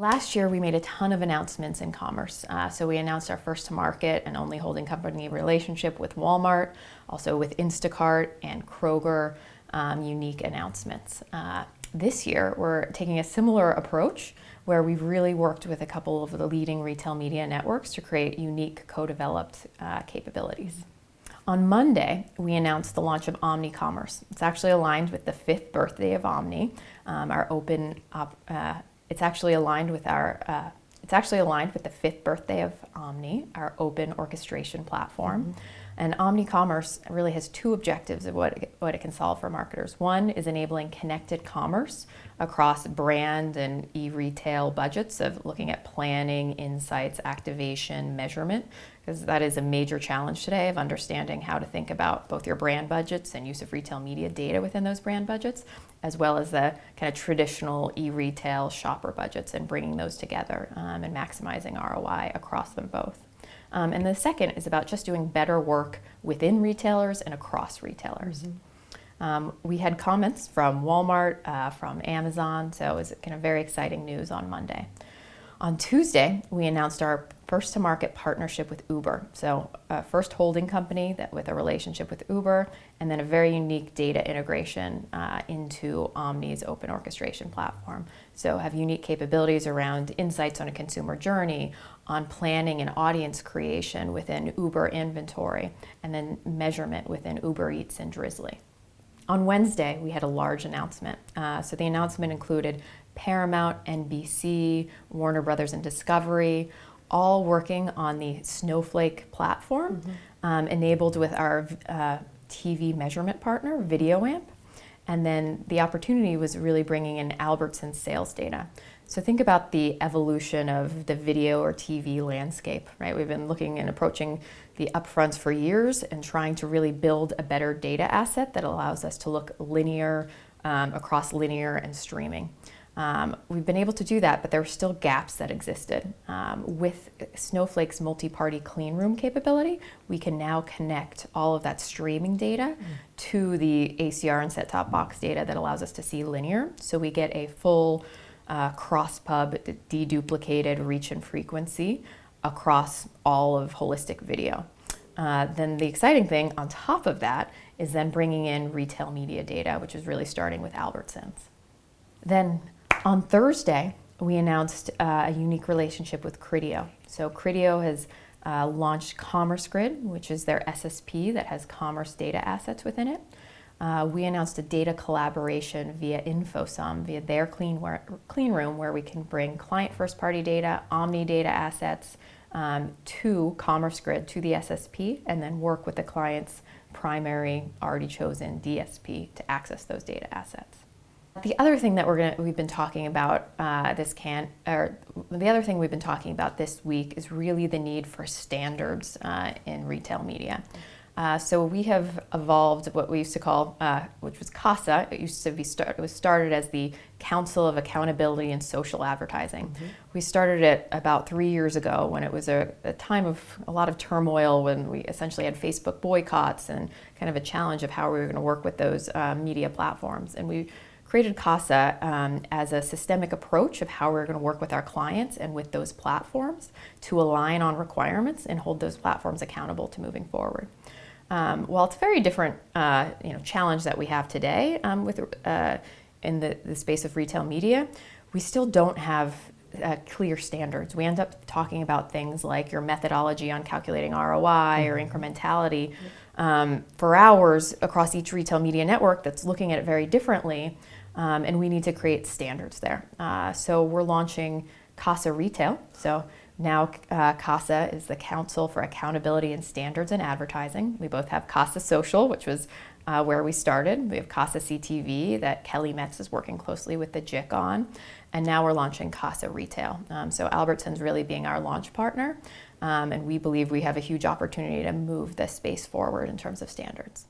Last year, we made a ton of announcements in commerce. So we announced our first to market and only holding company relationship with Walmart, also with Instacart and Kroger, unique announcements. This year, we're taking a similar approach where we've really worked with a couple of the leading retail media networks to create unique co-developed capabilities. On Monday, we announced the launch of Omnicommerce. It's actually aligned with the 5th birthday of Omni, It's actually aligned with the 5th birthday of Omni, our open orchestration platform. Mm-hmm. And Omnicommerce really has two objectives of what it can solve for marketers. One is enabling connected commerce across brand and e-retail budgets of looking at planning, insights, activation, measurement, because that is a major challenge today of understanding how to think about both your brand budgets and use of retail media data within those brand budgets, as well as the kind of traditional e-retail shopper budgets and bringing those together and maximizing ROI across them both. And the second is about just doing better work within retailers and across retailers. Mm-hmm. We had comments from Walmart, from Amazon, so it was kind of very exciting news on Monday. On Tuesday, we announced our first to market partnership with Uber. So first holding company with a relationship with Uber, and then a very unique data integration into Omni's open orchestration platform. So have unique capabilities around insights on a consumer journey, on planning and audience creation within Uber inventory, and then measurement within Uber Eats and Drizzly. On Wednesday, we had a large announcement. So the announcement included Paramount, NBC, Warner Brothers and Discovery, all working on the Snowflake platform, mm-hmm. Enabled with our TV measurement partner, VideoAmp. And then the opportunity was really bringing in Albertsons sales data. So think about the evolution of the video or TV landscape, right? We've been looking and approaching the upfronts for years and trying to really build a better data asset that allows us to look linear, across linear and streaming. We've been able to do that, but there were still gaps that existed. With Snowflake's multi-party clean room capability, we can now connect all of that streaming data to the ACR and set-top box data that allows us to see linear. So we get a full cross-pub, deduplicated reach and frequency across all of holistic video. Then the exciting thing on top of that is then bringing in retail media data, which is really starting with Albertsons. Then on Thursday, we announced a unique relationship with Criteo. So Criteo has launched Commerce Grid, which is their SSP that has commerce data assets within it. We announced a data collaboration via InfoSum, via their clean room, where we can bring client first-party data, Omni data assets to Commerce Grid, to the SSP, and then work with the client's primary already chosen DSP to access those data assets. The other thing that we've been talking about this week is really the need for standards in retail media. So we have evolved what we used to call, which was CASA. It was started as the Council of Accountability in Social Advertising. Mm-hmm. We started it about 3 years ago when it was a time of a lot of turmoil, when we essentially had Facebook boycotts and kind of a challenge of how we were going to work with those media platforms. And we created CASA as a systemic approach of how we're going to work with our clients and with those platforms to align on requirements and hold those platforms accountable to moving forward. While it's a very different challenge that we have today in the space of retail media, we still don't have clear standards. We end up talking about things like your methodology on calculating ROI or incrementality for hours across each retail media network that's looking at it very differently, and we need to create standards there. So we're launching CASA Retail. So now CASA is the Council for Accountability and Standards in Advertising. We both have CASA Social, which was where we started. We have CASA CTV that Kelly Metz is working closely with the JIC on. And now we're launching CASA Retail. So Albertsons really being our launch partner. And we believe we have a huge opportunity to move this space forward in terms of standards.